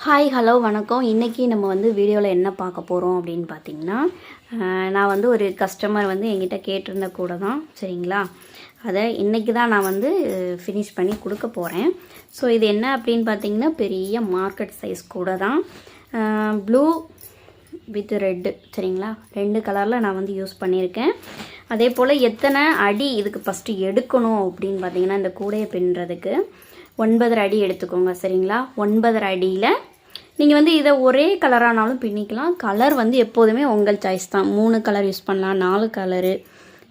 Hi hello வணக்கம். இன்றைக்கி நம்ம வந்து வீடியோவில் என்ன பார்க்க போகிறோம் அப்படின்னு பார்த்தீங்கன்னா, நான் வந்து ஒரு கஸ்டமர் வந்து என்கிட்ட கேட்டிருந்த கூட தான், சரிங்களா? அதை இன்றைக்கி தான் நான் வந்து ஃபினிஷ் பண்ணி கொடுக்க போகிறேன். ஸோ இது என்ன அப்படின்னு பார்த்தீங்கன்னா, பெரிய மார்க்கெட் சைஸ் கூட தான், ப்ளூ வித் ரெட்டு, சரிங்களா? 2 கலரில் நான் வந்து யூஸ் பண்ணியிருக்கேன். அதே போல் எத்தனை அடி இதுக்கு ஃபஸ்ட்டு எடுக்கணும் அப்படின்னு பார்த்தீங்கன்னா, இந்த கூடையை பின்னுறதுக்கு 9.5 அடி எடுத்துக்கோங்க, சரிங்களா? 9.5 அடியில் நீங்கள் வந்து இதை ஒரே கலரானாலும் பின்னிக்கலாம். கலர் வந்து எப்போதுமே உங்கள் சாய்ஸ் தான். 3 கலர் யூஸ் பண்ணலாம், 4 கலரு,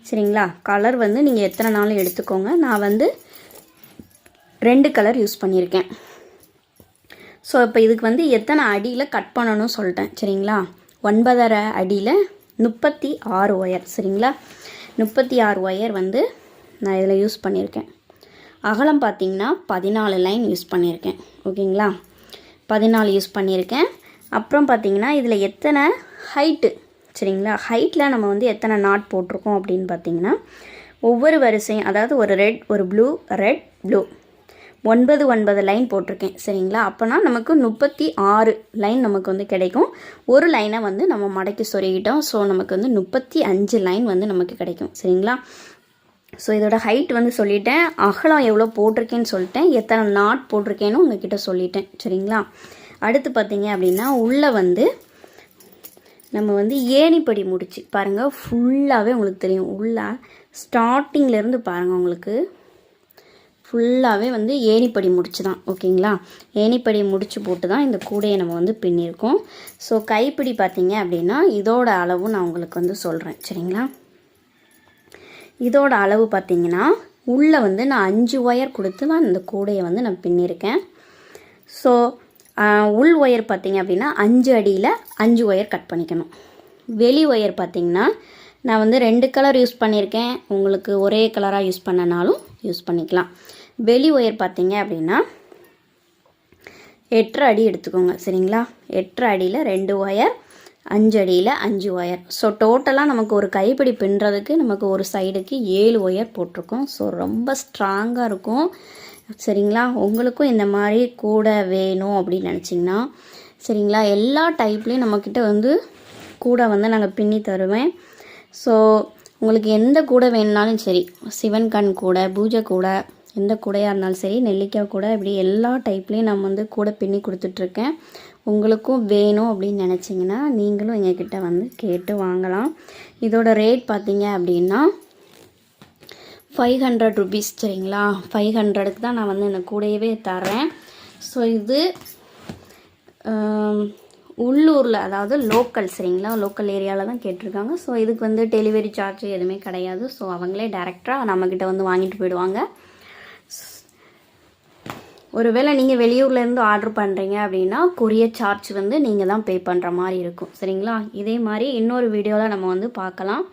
சரிங்களா? கலர் வந்து நீங்கள் எத்தனை நாளும் எடுத்துக்கோங்க. நான் வந்து 2 கலர் யூஸ் பண்ணியிருக்கேன். ஸோ இப்போ இதுக்கு வந்து எத்தனை அடியில் கட் பண்ணணும்னு சொல்லிட்டேன், சரிங்களா? 9.5 அடியில் 36 ஒயர், சரிங்களா? 36 ஒயர் வந்து நான் இதில் யூஸ் பண்ணியிருக்கேன். அகலம் பார்த்திங்கன்னா 14 லைன் யூஸ் பண்ணியிருக்கேன், ஓகேங்களா? 14 யூஸ் பண்ணியிருக்கேன். அப்புறம் பார்த்திங்கன்னா இதில் எத்தனை ஹைட்டு, சரிங்களா? ஹைட்டில் நம்ம வந்து எத்தனை நாட் போட்டிருக்கோம் அப்படின்னு பார்த்திங்கன்னா, ஒவ்வொரு வரிசையும், அதாவது ஒரு ரெட், ஒரு ப்ளூ, ரெட், ப்ளூ, 9 லைன் போட்டிருக்கேன், சரிங்களா? அப்போனா நமக்கு 36 லைன் நமக்கு வந்து கிடைக்கும். ஒரு லைனை வந்து நம்ம மடக்கி சொருகிட்டோம். ஸோ நமக்கு வந்து 35 லைன் வந்து நமக்கு கிடைக்கும், சரிங்களா? ஸோ இதோட ஹைட் வந்து சொல்லிட்டேன், அகலம் எவ்வளோ போட்டிருக்கேன்னு சொல்லிட்டேன், எத்தனை நாட் போட்டிருக்கேன்னு உங்ககிட்ட சொல்லிட்டேன், சரிங்களா? அடுத்து பார்த்தீங்க அப்படின்னா, உள்ளே வந்து நம்ம வந்து ஏணிப்படி முடிச்சு பாருங்கள், ஃபுல்லாகவே உங்களுக்கு தெரியும். உள்ளே ஸ்டார்டிங்லேருந்து பாருங்கள், உங்களுக்கு ஃபுல்லாகவே வந்து ஏணிப்படி முடிச்சு தான், ஓகேங்களா? ஏணிப்படி முடிச்சு போட்டு தான் இந்த கூடையை நம்ம வந்து பின்னியிருக்கோம். ஸோ கைப்பிடி பார்த்தீங்க அப்படின்னா இதோட அளவு நான் உங்களுக்கு வந்து சொல்கிறேன், சரிங்களா? இதோட அளவு பார்த்திங்கன்னா, உள்ளே வந்து நான் 5 ஒயர் கொடுத்து தான் இந்த கூடையை வந்து நான் பின்னியிருக்கேன். ஸோ உள் ஒயர் பார்த்திங்க அப்படின்னா 5 அடியில் 5 ஒயர் கட் பண்ணிக்கணும். வெளி ஒயர் பார்த்திங்கன்னா நான் வந்து 2 கலர் யூஸ் பண்ணியிருக்கேன். உங்களுக்கு ஒரே கலராக யூஸ் பண்ணனாலும் யூஸ் பண்ணிக்கலாம். வெளி ஒயர் பார்த்திங்க அப்படின்னா 8.5 அடி எடுத்துக்கோங்க, சரிங்களா? 8.5 அடியில் 2 ஒயர், 5 அடியில் 5 ஒயர். ஸோ டோட்டலாக நமக்கு ஒரு கைப்பிடி பின்னுறதுக்கு நமக்கு ஒரு சைடுக்கு 7 ஒயர் போட்டிருக்கோம். ஸோ ரொம்ப ஸ்ட்ராங்காக இருக்கும், சரிங்களா? உங்களுக்கும் இந்த மாதிரி கூடை வேணும் அப்படின்னு நினச்சிங்கன்னா, சரிங்களா, எல்லா டைப்லேயும் நம்மக்கிட்ட வந்து கூடை வந்து நாங்கள் பின்னி தருவேன். ஸோ உங்களுக்கு எந்த கூடை வேணுனாலும் சரி, சிவன் கண் கூடை, பூஜை கூடை, எந்த கூடையாக இருந்தாலும் சரி, நெல்லிக்காய் கூடை, இப்படி எல்லா டைப்லேயும் நம்ம வந்து கூடை பின்னி கொடுத்துட்ருக்கேன். உங்களுக்கும் வேணும் அப்படின்னு நினச்சிங்கன்னா நீங்களும் எங்ககிட்ட வந்து கேட்டு வாங்கலாம். இதோட ரேட் பார்த்தீங்க அப்படின்னா 500 ருபீஸ், சரிங்களா? 500க்கு தான் நான் வந்து இந்த கூடையவே தரேன். ஸோ இது உள்ளூரில், அதாவது லோக்கல், சரிங்களா? லோக்கல் ஏரியாவில் தான் கேட்டிருக்காங்க. ஸோ இதுக்கு வந்து டெலிவரி சார்ஜ் எதுவுமே கிடையாது. ஸோ அவங்களே டைரெக்டாக நம்மக்கிட்ட வந்து வாங்கிட்டு போயிடுவாங்க. ஒருவேளை நீங்கள் வெளியூர்லேருந்து ஆர்டர் பண்ணுறீங்க அப்படின்னா கொரியர் சார்ஜ் வந்து நீங்கள் தான் பே பண்ணுற மாதிரி இருக்கும், சரிங்களா? இதே மாதிரி இன்னொரு வீடியோவில் நம்ம வந்து பார்க்கலாம்.